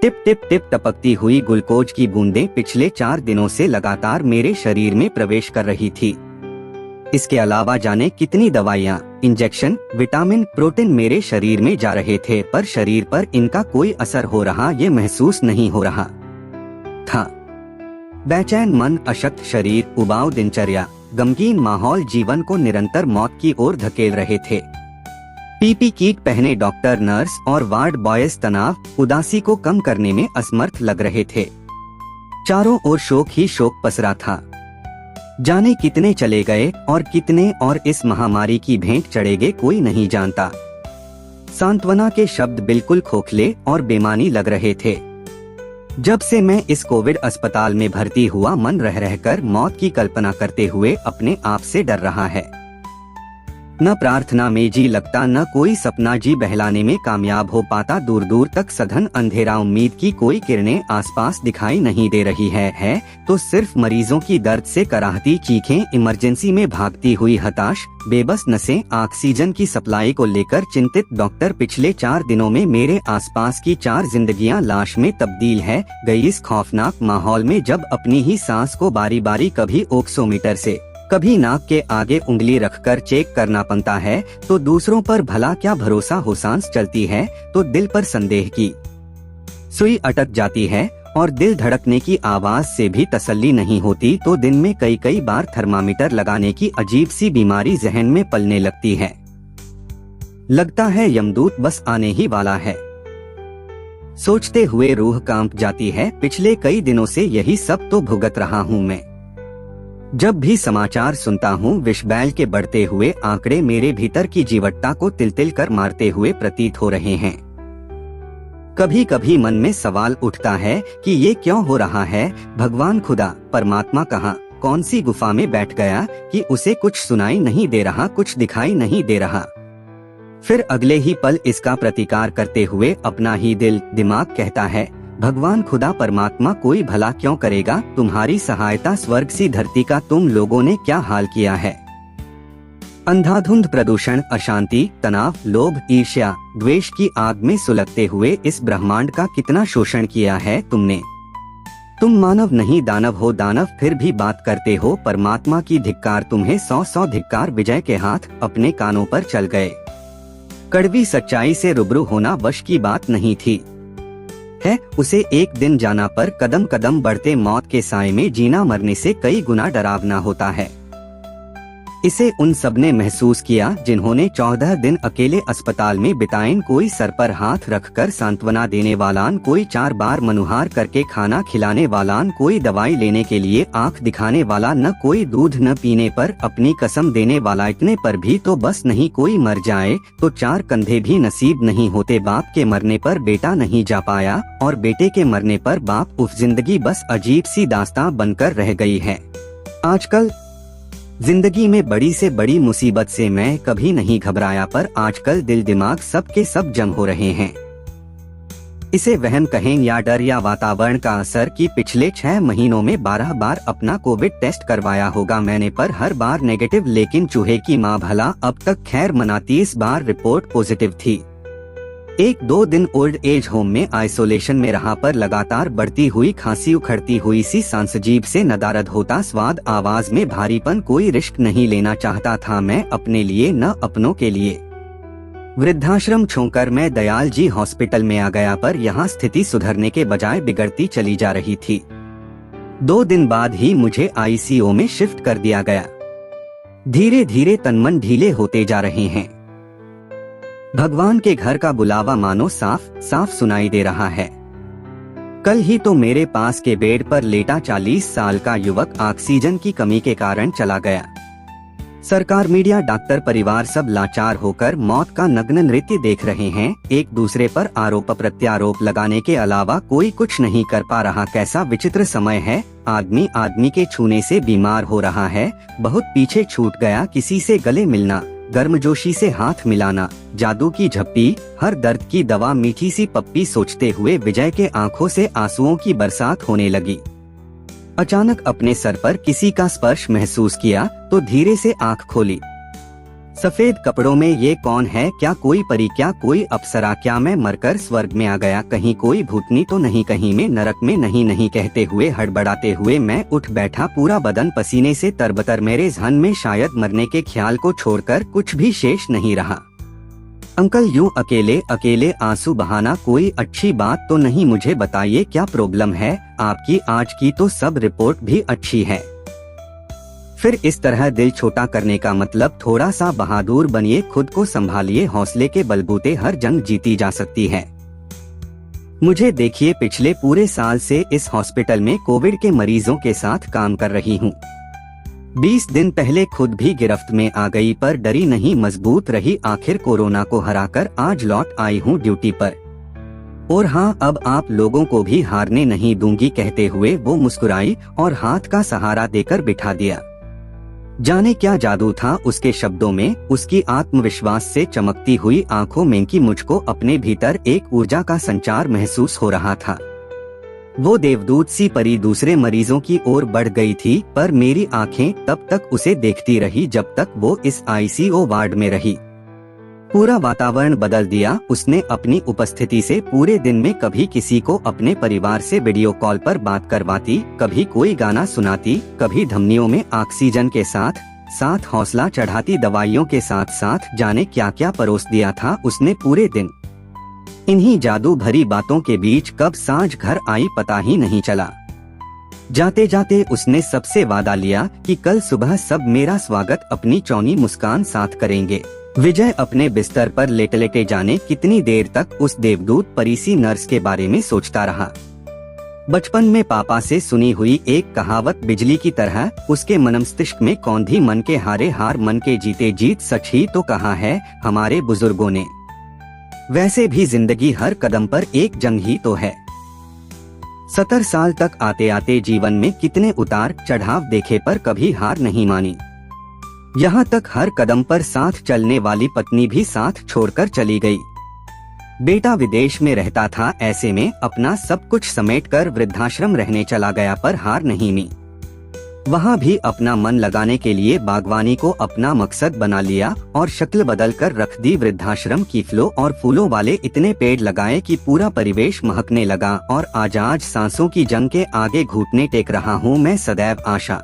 Tip tip tip टपकती हुई glucose की बूंदें पिछले 4 दिनों से लगातार मेरे शरीर में प्रवेश कर रही थी। इसके अलावा जाने कितनी दवाइयाँ, इंजेक्शन, विटामिन, प्रोटीन मेरे शरीर में जा रहे थे, पर शरीर पर इनका कोई असर हो रहा ये महसूस नहीं हो रहा था। बेचैन मन, अशक्त शरीर, उबाऊ दिनचर्या, गमगीन माहौल जीवन को निरंतर मौत की ओर धकेल रहे थे। पीपी किट पहने डॉक्टर, नर्स और वार्ड बॉयज तनाव, उदासी को कम करने में असमर्थ लग रहे थे। चारों ओर शोक ही शोक पसरा था। जाने कितने चले गए और कितने और इस महामारी की भेंट चढ़ेंगे कोई नहीं जानता। सांत्वना के शब्द बिल्कुल खोखले और बेमानी लग रहे थे। जब से मैं इस कोविड अस्पताल में भर्ती हुआ, मन रह रहकर मौत की कल्पना करते हुए अपने आप से डर रहा है। न प्रार्थना में जी लगता, न कोई सपना जी बहलाने में कामयाब हो पाता। दूर दूर तक सघन अंधेरा, उम्मीद की कोई किरणें आसपास दिखाई नहीं दे रही है तो सिर्फ मरीजों की दर्द से कराहती चीखें, इमरजेंसी में भागती हुई हताश बेबस नसें, ऑक्सीजन की सप्लाई को लेकर चिंतित डॉक्टर। पिछले 4 दिनों में मेरे आसपास की 4 जिंदगियां लाश में तब्दील है गई। इस खौफनाक माहौल में जब अपनी ही सांस को बारी बारी कभी ऑक्सीमीटर से, कभी नाक के आगे उंगली रखकर चेक करना पड़ता है, तो दूसरों पर भला क्या भरोसा हो। सांस चलती है तो दिल पर संदेह की सुई अटक जाती है और दिल धड़कने की आवाज से भी तसल्ली नहीं होती, तो दिन में कई कई बार थर्मामीटर लगाने की अजीब सी बीमारी जहन में पलने लगती है। लगता है यमदूत बस आने ही वाला है। सोचते हुए रूह कांप जाती है। पिछले कई दिनों से यही सब तो भुगत रहा हूँ मैं। जब भी समाचार सुनता हूँ, विषबैल के बढ़ते हुए आंकड़े मेरे भीतर की जीवटता को तिल तिल कर मारते हुए प्रतीत हो रहे हैं। कभी कभी मन में सवाल उठता है कि ये क्यों हो रहा है। भगवान, खुदा, परमात्मा कहाँ, कौन सी गुफा में बैठ गया कि उसे कुछ सुनाई नहीं दे रहा, कुछ दिखाई नहीं दे रहा। फिर अगले ही पल इसका प्रतिकार करते हुए अपना ही दिल दिमाग कहता है, भगवान, खुदा, परमात्मा कोई भला क्यों करेगा, तुम्हारी सहायता स्वर्ग सी धरती का तुम लोगों ने क्या हाल किया है। अंधाधुंध प्रदूषण, अशांति, तनाव, लोभ, ईर्ष्या, द्वेष की आग में सुलगते हुए इस ब्रह्मांड का कितना शोषण किया है तुमने। तुम मानव नहीं दानव हो, दानव फिर भी बात करते हो। परमात्मा की धिक्कार तुम्हें, 100 धिक्कार। विजय के हाथ अपने कानों पर चल गए। कड़वी सच्चाई से रूबरू होना वश की बात नहीं थी है उसे एक दिन जाना, पर कदम कदम बढ़ते मौत के साए में जीना मरने से कई गुना डरावना होता है। इसे उन सब ने महसूस किया जिन्होंने 14 दिन अकेले अस्पताल में बिताएं। कोई सर पर हाथ रखकर सांत्वना देने वालान, कोई 4 बार मनुहार करके खाना खिलाने वालान, कोई दवाई लेने के लिए आंख दिखाने वाला, न कोई दूध न पीने पर अपनी कसम देने वाला। इतने पर भी तो बस नहीं, कोई मर जाए तो 4 कंधे भी नसीब नहीं होते। बाप के मरने पर बेटा नहीं जा पाया और बेटे के मरने पर बाप। उफ, जिंदगी बस अजीब सी दास्तां बनकर रह गई है। आजकल जिंदगी में बड़ी से बड़ी मुसीबत से मैं कभी नहीं घबराया, पर आजकल दिल दिमाग सब के सब जम हो रहे हैं। इसे वहम कहें या डर या वातावरण का असर कि पिछले 6 महीनों में 12 बार अपना कोविड टेस्ट करवाया होगा मैंने, पर हर बार नेगेटिव। लेकिन चूहे की माँ भला, अब तक खैर मनाती, इस बार रिपोर्ट पॉजिटिव थी। 1-2 दिन ओल्ड एज होम में आइसोलेशन में रहा, पर लगातार बढ़ती हुई खांसी, उखड़ती हुई सी सांस, अजीब से नदारद होता स्वाद, आवाज में भारीपन। कोई रिस्क नहीं लेना चाहता था मैं अपने लिए, न अपनों के लिए। वृद्धाश्रम छोड़कर मैं दयाल जी हॉस्पिटल में आ गया, पर यहाँ स्थिति सुधरने के बजाय बिगड़ती चली जा रही थी। 2 दिन बाद ही मुझे आईसीयू में शिफ्ट कर दिया गया। धीरे धीरे तनमन ढीले होते जा रहे हैं। भगवान के घर का बुलावा मानो साफ साफ सुनाई दे रहा है। कल ही तो मेरे पास के बेड पर लेटा 40 साल का युवक ऑक्सीजन की कमी के कारण चला गया। सरकार, मीडिया, डॉक्टर, परिवार सब लाचार होकर मौत का नग्न नृत्य देख रहे हैं। एक दूसरे पर आरोप प्रत्यारोप लगाने के अलावा कोई कुछ नहीं कर पा रहा। कैसा विचित्र समय है। आदमी आदमी के छूने से बीमार हो रहा है। बहुत पीछे छूट गया किसी से गले मिलना, गर्मजोशी से हाथ मिलाना, जादू की झप्पी, हर दर्द की दवा, मीठी सी पप्पी। सोचते हुए विजय के आंखों से आंसुओं की बरसात होने लगी। अचानक अपने सर पर किसी का स्पर्श महसूस किया तो धीरे से आंख खोली। सफेद कपड़ों में ये कौन है? क्या कोई परी, क्या कोई अप्सरा? क्या मैं मरकर स्वर्ग में आ गया? कहीं कोई भूतनी तो नहीं, कहीं मैं नरक में नहीं? नहीं कहते हुए हड़बड़ाते हुए मैं उठ बैठा, पूरा बदन पसीने से तरबतर। मेरे ज़हन में शायद मरने के ख्याल को छोड़कर कुछ भी शेष नहीं रहा। अंकल, यूं अकेले अकेले आंसू बहाना कोई अच्छी बात तो नहीं? मुझे बताइए क्या प्रॉब्लम है आपकी? आज की तो सब रिपोर्ट भी अच्छी है। फिर इस तरह दिल छोटा करने का मतलब? थोड़ा सा बहादुर बनिए, खुद को संभालिए, हौसले के बलबूते हर जंग जीती जा सकती है। मुझे देखिए, पिछले पूरे साल से इस हॉस्पिटल में कोविड के मरीजों के साथ काम कर रही हूँ। 20 दिन पहले खुद भी गिरफ्त में आ गई, पर डरी नहीं, मजबूत रही, आखिर कोरोना को हराकर आज लौट आई हूँ ड्यूटी पर। और हाँ, अब आप लोगों को भी हारने नहीं दूंगी, कहते हुए वो मुस्कुराई और हाथ का सहारा देकर बिठा दिया। जाने क्या जादू था उसके शब्दों में, उसकी आत्मविश्वास से चमकती हुई आंखों में कि मुझको अपने भीतर एक ऊर्जा का संचार महसूस हो रहा था। वो देवदूत सी परी दूसरे मरीजों की ओर बढ़ गई थी, पर मेरी आंखें तब तक उसे देखती रही जब तक वो इस आईसीयू वार्ड में रही। पूरा वातावरण बदल दिया उसने अपनी उपस्थिति से। पूरे दिन में कभी किसी को अपने परिवार से वीडियो कॉल पर बात करवाती, कभी कोई गाना सुनाती, कभी धमनियों में ऑक्सीजन के साथ साथ हौसला चढ़ाती, दवाइयों के साथ साथ जाने क्या क्या परोस दिया था उसने पूरे दिन। इन्हीं जादू भरी बातों के बीच कब सांझ घर आई पता ही नहीं चला। जाते जाते उसने सबसे वादा लिया कि कल सुबह सब मेरा स्वागत अपनी चौनी मुस्कान साथ करेंगे। विजय अपने बिस्तर पर लेटे लेटे जाने कितनी देर तक उस देवदूत परीसी नर्स के बारे में सोचता रहा। बचपन में पापा से सुनी हुई एक कहावत बिजली की तरह उसके मनमस्तिष्क में कौंधी, मन के हारे हार मन के जीते जीत। सच ही तो कहा है हमारे बुजुर्गों ने। वैसे भी जिंदगी हर कदम पर एक जंग ही तो है। 70 साल तक आते आते जीवन में कितने उतार चढ़ाव देखे, पर कभी हार नहीं मानी। यहाँ तक हर कदम पर साथ चलने वाली पत्नी भी साथ छोड़कर चली गई। बेटा विदेश में रहता था, ऐसे में अपना सब कुछ समेटकर वृद्धाश्रम रहने चला गया, पर हार नहीं मानी। वहाँ भी अपना मन लगाने के लिए बागवानी को अपना मकसद बना लिया और शक्ल बदल कर रख दी वृद्धाश्रम की। फूलों वाले इतने पेड़ लगाए कि पूरा परिवेश महकने लगा। और आज सांसों की जंग के आगे घुटने टेक रहा हूँ मैं, सदैव आशा।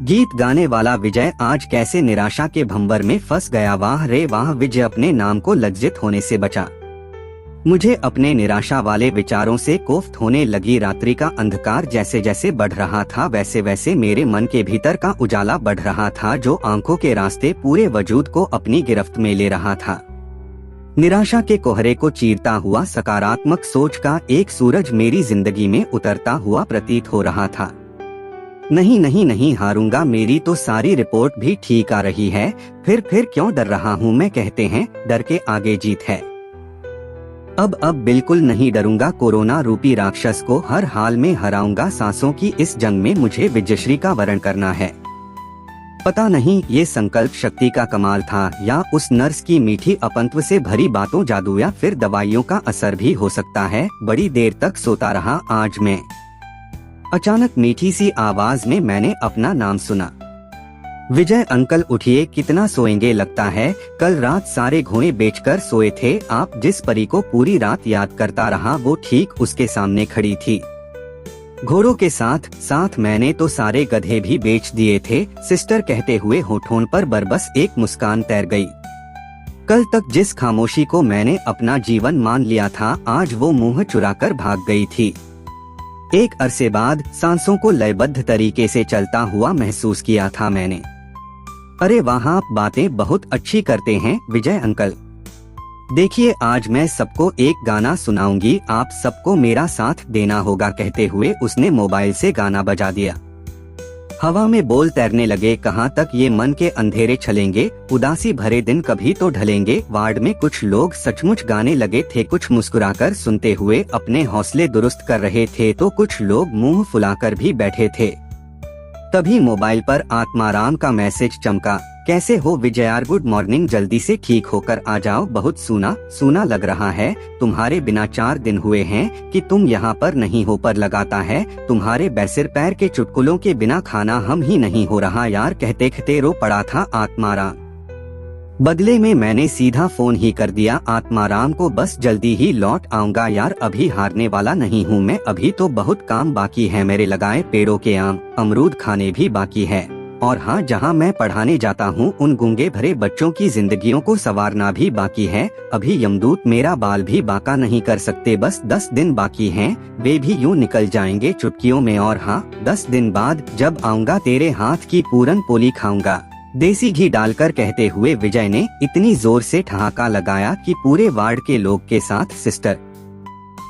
गीत गाने वाला विजय आज कैसे निराशा के भंवर में फंस गया। वाह रे वाह, विजय अपने नाम को लज्जित होने से बचा। मुझे अपने निराशा वाले विचारों से कोफ्त होने लगी। रात्रि का अंधकार जैसे जैसे बढ़ रहा था, वैसे वैसे मेरे मन के भीतर का उजाला बढ़ रहा था, जो आंखों के रास्ते पूरे वजूद को अपनी गिरफ्त में ले रहा था। निराशा के कोहरे को चीरता हुआ सकारात्मक सोच का एक सूरज मेरी जिंदगी में उतरता हुआ प्रतीत हो रहा था। नहीं नहीं नहीं हारूंगा, मेरी तो सारी रिपोर्ट भी ठीक आ रही है। फिर क्यों डर रहा हूँ मैं? कहते हैं डर के आगे जीत है। अब बिल्कुल नहीं डरूंगा, कोरोना रूपी राक्षस को हर हाल में हराऊंगा। सांसों की इस जंग में मुझे विजयश्री का वरण करना है। पता नहीं ये संकल्प शक्ति का कमाल था, या उस नर्स की मीठी अपंत्व से भरी बातों, जादू, या फिर दवाइयों का असर भी हो सकता है। बड़ी देर तक सोता रहा आज मैं। अचानक मीठी सी आवाज में मैंने अपना नाम सुना। विजय अंकल उठिए, कितना सोएंगे? लगता है कल रात सारे घोड़े बेचकर सोए थे आप। जिस परी को पूरी रात याद करता रहा वो ठीक उसके सामने खड़ी थी। घोड़ों के साथ साथ मैंने तो सारे गधे भी बेच दिए थे, सिस्टर कहते हुए होठों पर बरबस एक मुस्कान तैर गई। कल तक जिस खामोशी को मैंने अपना जीवन मान लिया था, आज वो मुंह चुराकर भाग गई थी। एक अरसे बाद सांसों को लयबद्ध तरीके से चलता हुआ महसूस किया था मैंने। अरे वाह, आप बातें बहुत अच्छी करते हैं विजय अंकल। देखिए आज मैं सबको एक गाना सुनाऊंगी, आप सबको मेरा साथ देना होगा। कहते हुए उसने मोबाइल से गाना बजा दिया। हवा में बोल तैरने लगे, कहाँ तक ये मन के अंधेरे छलेंगे, उदासी भरे दिन कभी तो ढलेंगे। वार्ड में कुछ लोग सचमुच गाने लगे थे, कुछ मुस्कुराकर सुनते हुए अपने हौसले दुरुस्त कर रहे थे, तो कुछ लोग मुंह फुलाकर भी बैठे थे। तभी मोबाइल पर आत्माराम का मैसेज चमका। कैसे हो विजयार, गुड मॉर्निंग, जल्दी से ठीक होकर आ जाओ, बहुत सूना सूना लग रहा है। तुम्हारे बिना 4 दिन हुए हैं कि तुम यहाँ पर नहीं हो, पर लगाता है तुम्हारे बैसिर पैर के चुटकुलों के बिना खाना हम ही नहीं हो रहा यार। कहते कहते रो पड़ा था आत्माराम। बदले में मैंने सीधा फोन ही कर दिया आत्माराम को, बस जल्दी ही लौट आऊंगा यार, अभी हारने वाला नहीं हूँ मैं, अभी तो बहुत काम बाकी है, मेरे लगाए पेड़ों के आम अमरूद खाने भी बाकी है, और हाँ जहाँ मैं पढ़ाने जाता हूँ उन गूंगे भरे बच्चों की जिंदगियों को संवारना भी बाकी है, अभी यमदूत मेरा बाल भी बांका नहीं कर सकते, बस 10 दिन बाकी हैं, वे भी यूं निकल जाएंगे चुटकियों में, और हाँ 10 दिन बाद जब आऊंगा तेरे हाथ की पूरन पोली खाऊंगा, देसी घी डालकर कहते हुए विजय ने इतनी जोर से ठहाका लगाया कि पूरे वार्ड के लोग के साथ सिस्टर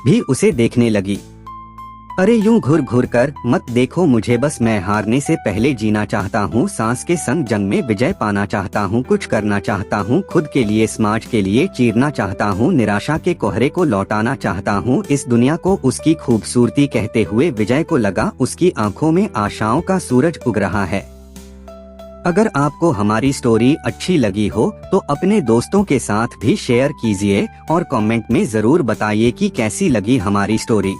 भी उसे देखने लगी। अरे यूं घुर घुर कर मत देखो मुझे, बस मैं हारने से पहले जीना चाहता हूँ, सांस के संग जंग में विजय पाना चाहता हूँ, कुछ करना चाहता हूँ खुद के लिए, समाज के लिए चीरना चाहता हूँ, निराशा के कोहरे को लौटाना चाहता हूँ, इस दुनिया को उसकी खूबसूरती। कहते हुए विजय को लगा उसकी आंखों में आशाओं का सूरज उग रहा है। अगर आपको हमारी स्टोरी अच्छी लगी हो तो अपने दोस्तों के साथ भी शेयर कीजिए और कमेंट में जरूर बताइए कि कैसी लगी हमारी स्टोरी।